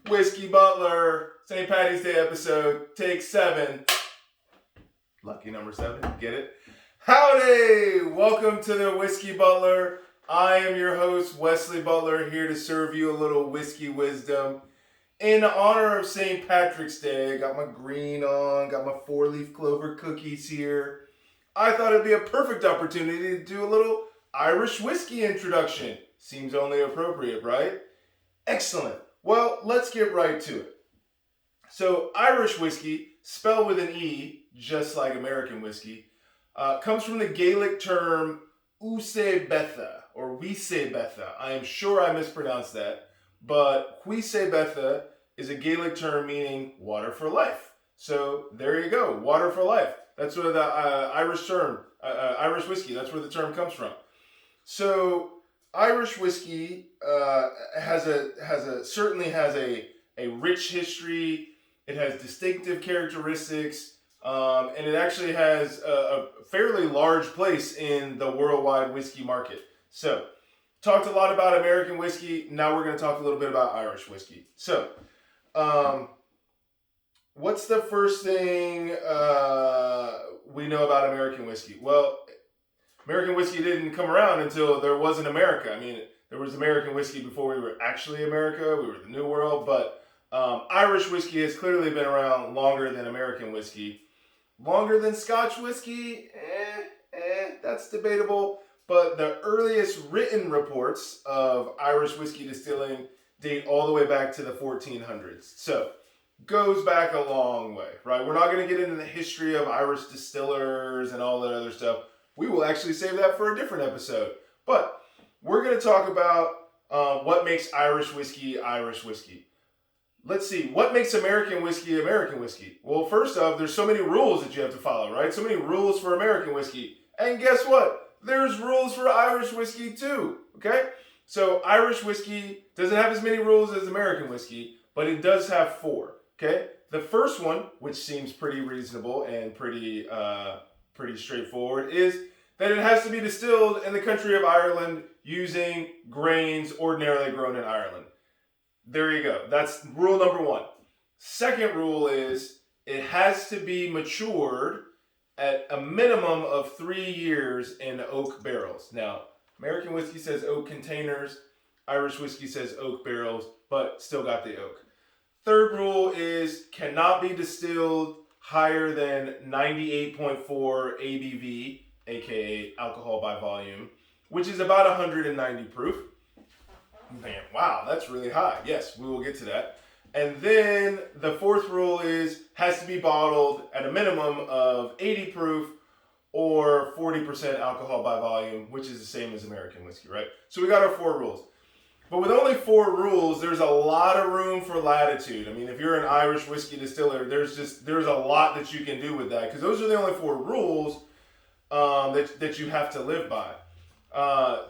Whiskey Butler, St. Patty's Day episode, take 7. Lucky number 7, get it? Howdy! Welcome to the Whiskey Butler. I am your host, Wesley Butler, here to serve you a little whiskey wisdom. In honor of St. Patrick's Day, I got my green on, got my 4-leaf clover cookies here. I thought it'd be a perfect opportunity to do a little Irish whiskey introduction. Seems only appropriate, right? Excellent. Well, let's get right to it. So, Irish whiskey, spelled with an E, just like American whiskey, comes from the Gaelic term Uise Betha, or Wise Betha. I am sure I mispronounced that, but Wise Betha is a Gaelic term meaning water for life. So, there you go, water for life. That's where the Irish term, Irish whiskey, that's where the term comes from. So, Irish whiskey certainly has a rich history. It has distinctive characteristics, and it actually has a fairly large place in the worldwide whiskey market. So, talked a lot about American whiskey. Now we're going to talk a little bit about Irish whiskey. So, what's the first thing we know about American whiskey? Well, American whiskey didn't come around until there wasn't America. I mean, there was American whiskey before we were actually America. We were the New World. But Irish whiskey has clearly been around longer than American whiskey. Longer than Scotch whiskey? That's debatable. But the earliest written reports of Irish whiskey distilling date all the way back to the 1400s. So, goes back a long way, right? We're not going to get into the history of Irish distillers and all that other stuff. We will actually save that for a different episode. But we're going to talk about what makes Irish whiskey Irish whiskey. Let's see, what makes American whiskey American whiskey? Well, first off, there's so many rules that you have to follow, right? So many rules for American whiskey. And guess what? There's rules for Irish whiskey too, okay? So Irish whiskey doesn't have as many rules as American whiskey, but it does have 4, okay? The first one, which seems pretty reasonable and pretty straightforward, is that it has to be distilled in the country of Ireland using grains ordinarily grown in Ireland. There you go. That's rule number 1. Second rule is it has to be matured at a minimum of 3 years in oak barrels. Now, American whiskey says oak containers, Irish whiskey says oak barrels, but still got the oak. Third rule is cannot be distilled higher than 98.4 ABV, aka alcohol by volume, which is about 190 proof. Man, wow, that's really high. Yes, we will get to that. And then the fourth rule is has to be bottled at a minimum of 80 proof or 40% alcohol by volume, which is the same as American whiskey, right? So we got our 4 rules. But with only 4 rules, there's a lot of room for latitude. I mean, if you're an Irish whiskey distiller, there's a lot that you can do with that because those are the only 4 rules that you have to live by.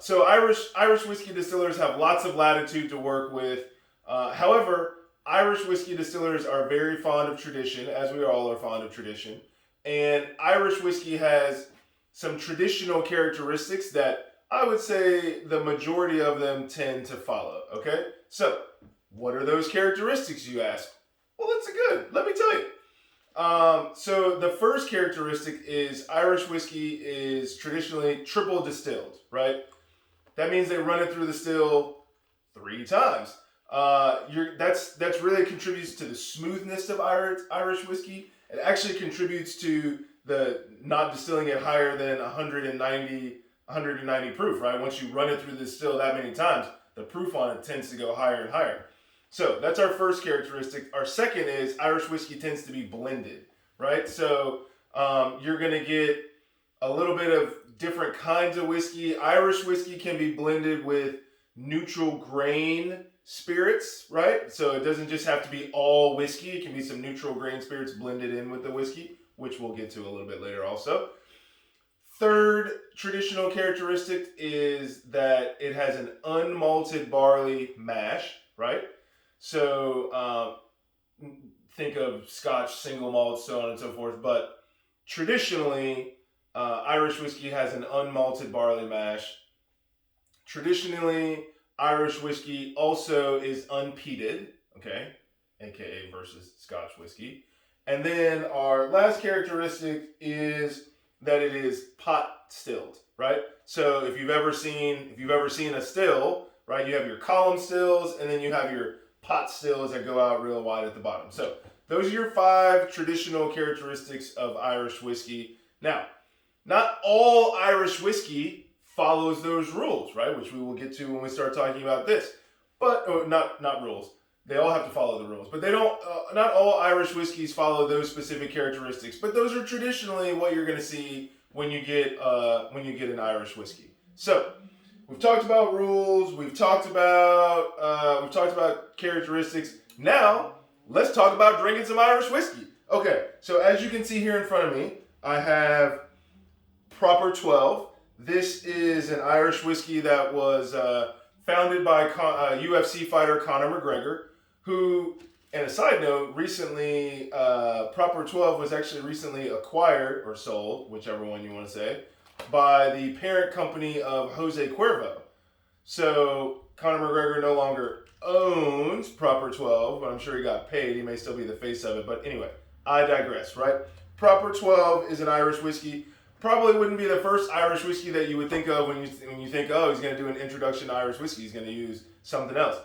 So Irish whiskey distillers have lots of latitude to work with. However, Irish whiskey distillers are very fond of tradition, as we all are fond of tradition. And Irish whiskey has some traditional characteristics that I would say the majority of them tend to follow, okay? So, what are those characteristics, you ask? Well, that's good. Let me tell you. So, the first characteristic is Irish whiskey is traditionally triple distilled, right? That means they run it through the still 3 times. That's really contributes to the smoothness of Irish whiskey. It actually contributes to the not distilling it higher than 190 proof, right? Once you run it through the still that many times, the proof on it tends to go higher and higher. So that's our first characteristic. Our second is Irish whiskey tends to be blended, right? So you're going to get a little bit of different kinds of whiskey. Irish whiskey can be blended with neutral grain spirits, right? So it doesn't just have to be all whiskey. It can be some neutral grain spirits blended in with the whiskey, which we'll get to a little bit later also. Third traditional characteristic is that it has an unmalted barley mash, right? So think of Scotch single malt, so on and so forth. But traditionally, Irish whiskey has an unmalted barley mash. Traditionally, Irish whiskey also is unpeated, okay? aka versus Scotch whiskey. And then our last characteristic is that it is pot stilled, right? So if you've ever seen a still, right, you have your column stills and then you have your pot stills that go out real wide at the bottom. So those are your 5 traditional characteristics of Irish whiskey. Now, not all Irish whiskey follows those rules, right? Which we will get to when we start talking about this. But not rules. They all have to follow the rules, but they don't. Not all Irish whiskeys follow those specific characteristics. But those are traditionally what you're going to see when you get an Irish whiskey. So we've talked about rules. We've talked about characteristics. Now let's talk about drinking some Irish whiskey. Okay, so as you can see here in front of me, I have Proper 12. This is an Irish whiskey that was founded by UFC fighter Conor McGregor, who, and a side note, recently, Proper 12 was actually recently acquired, or sold, whichever one you want to say, by the parent company of Jose Cuervo. So Conor McGregor no longer owns Proper 12, but I'm sure he got paid. He may still be the face of it. But anyway, I digress, right? Proper 12 is an Irish whiskey. Probably wouldn't be the first Irish whiskey that you would think of when you think, oh, he's going to do an introduction to Irish whiskey. He's going to use something else.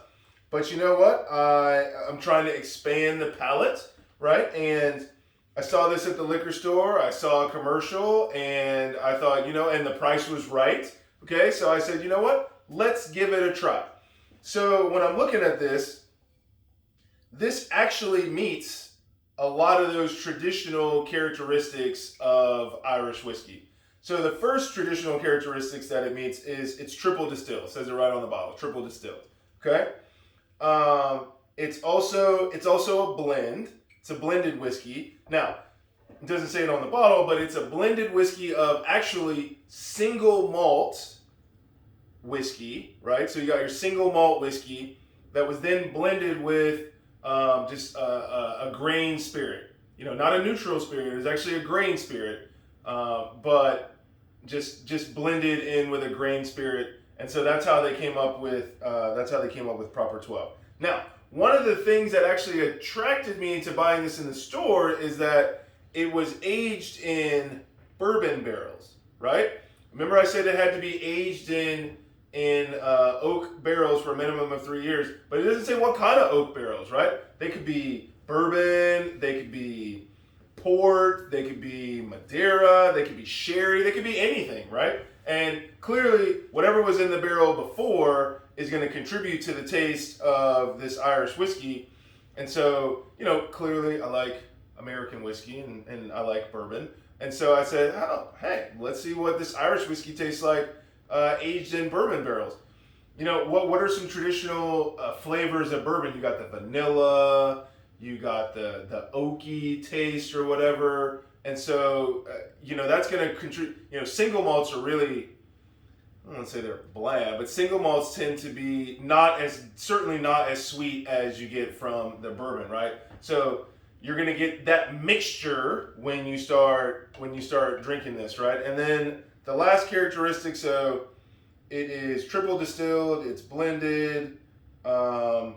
But you know what? I'm trying to expand the palate, right? And I saw this at the liquor store. I saw a commercial, and I thought, and the price was right. Okay, so I said, you know what? Let's give it a try. So when I'm looking at this actually meets a lot of those traditional characteristics of Irish whiskey. So the first traditional characteristics that it meets is it's triple distilled. It says it right on the bottle, triple distilled. Okay. It's also a blend. It's a blended whiskey. Now, it doesn't say it on the bottle, but it's a blended whiskey of actually single malt whiskey, right? So you got your single malt whiskey that was then blended with just a grain spirit. Not a neutral spirit. It's actually a grain spirit, but just blended in with a grain spirit. And so that's how they came up with Proper 12. Now, one of the things that actually attracted me to buying this in the store is that it was aged in bourbon barrels, right? Remember I said it had to be aged in oak barrels for a minimum of 3 years, but it doesn't say what kind of oak barrels, right? They could be bourbon, they could be port, they could be Madeira, they could be sherry, they could be anything, right? And clearly, whatever was in the barrel before is going to contribute to the taste of this Irish whiskey. And so, clearly I like American whiskey and I like bourbon. And so I said, oh, hey, let's see what this Irish whiskey tastes like aged in bourbon barrels. What are some traditional flavors of bourbon? You got the vanilla, you got the oaky taste or whatever. And so, that's going to contribute. Single malts are really, I don't want to say they're bland, but single malts tend to be certainly not as sweet as you get from the bourbon, right? So you're going to get that mixture when you start drinking this, right? And then the last characteristic, so it is triple distilled, it's blended. Gosh,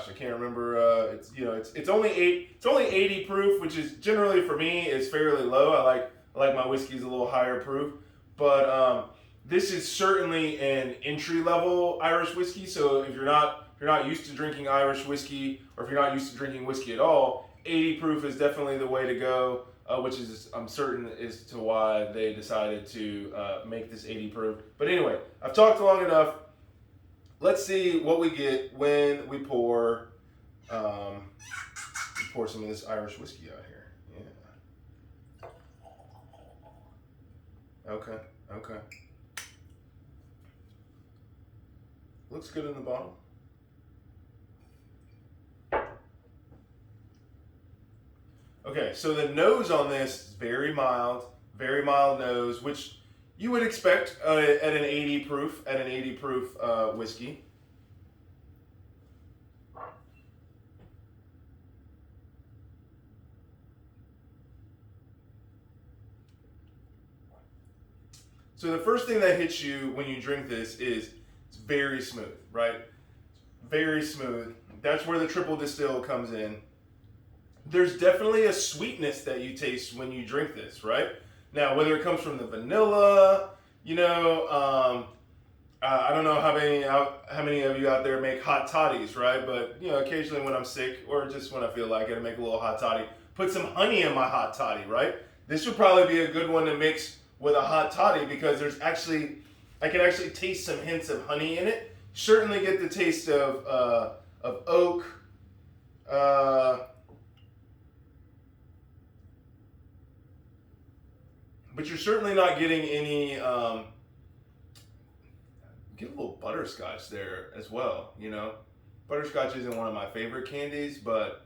I can't remember. It's only 80 proof, which is generally for me is fairly low. I like my whiskeys a little higher proof, but this is certainly an entry level Irish whiskey. So if you're not used to drinking Irish whiskey, or if you're not used to drinking whiskey at all, 80 proof is definitely the way to go. Which is, I'm certain, is to why they decided to make this 80 proof. But anyway, I've talked long enough. Let's see what we get when we pour some of this Irish whiskey out here. Yeah. Okay. Looks good in the bottle. Okay, so the nose on this is very mild nose, which you would expect at an 80 proof whiskey. So the first thing that hits you when you drink this is it's very smooth, right? Very smooth. That's where the triple distill comes in. There's definitely a sweetness that you taste when you drink this, right? Now, whether it comes from the vanilla, I don't know how many of you out there make hot toddies, right? But occasionally when I'm sick or just when I feel like it, I make a little hot toddy. Put some honey in my hot toddy, right? This would probably be a good one to mix with a hot toddy because I can actually taste some hints of honey in it. Certainly get the taste of oak. But you're certainly not getting any. Get a little butterscotch there as well. Butterscotch isn't one of my favorite candies, but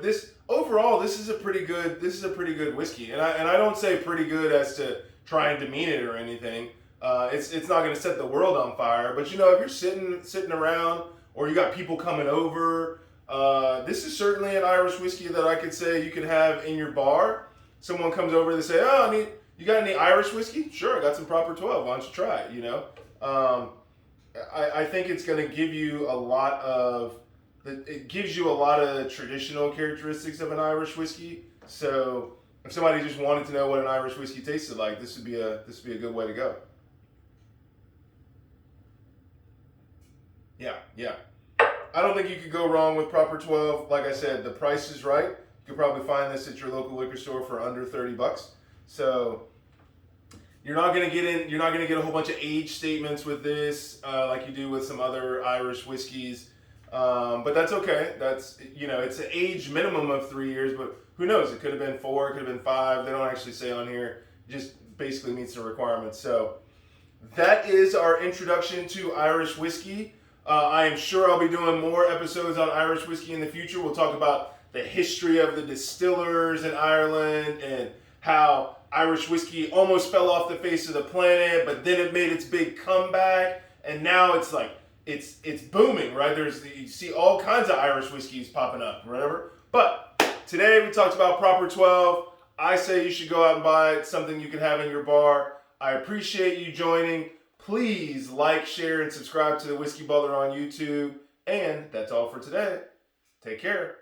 this overall, this is a pretty good whiskey, and I don't say pretty good as to try and demean it or anything. It's not going to set the world on fire, but if you're sitting around or you got people coming over, this is certainly an Irish whiskey that I could say you could have in your bar. Someone comes over, they say, "Oh, you got any Irish whiskey?" "Sure, I got some Proper 12. Why don't you try it?" I think it's going to give you a lot of traditional characteristics of an Irish whiskey. So if somebody just wanted to know what an Irish whiskey tasted like, this would be a good way to go. Yeah. I don't think you could go wrong with Proper 12. Like I said, the price is right. You could probably find this at your local liquor store for under $30. So you're not gonna get a whole bunch of age statements with this like you do with some other Irish whiskeys. But that's okay. That's it's an age minimum of 3 years, but who knows? It could have been 4, it could have been 5. They don't actually say on here. It just basically meets the requirements. So that is our introduction to Irish whiskey. I am sure I'll be doing more episodes on Irish whiskey in the future. We'll talk about the history of the distillers in Ireland and how Irish whiskey almost fell off the face of the planet, but then it made its big comeback, and now it's like it's booming, right? You see all kinds of Irish whiskeys popping up, whatever. But today we talked about Proper 12. I say you should go out and buy it, something you can have in your bar. I appreciate you joining. Please like, share, and subscribe to the Whiskey Butler on YouTube. And that's all for today. Take care.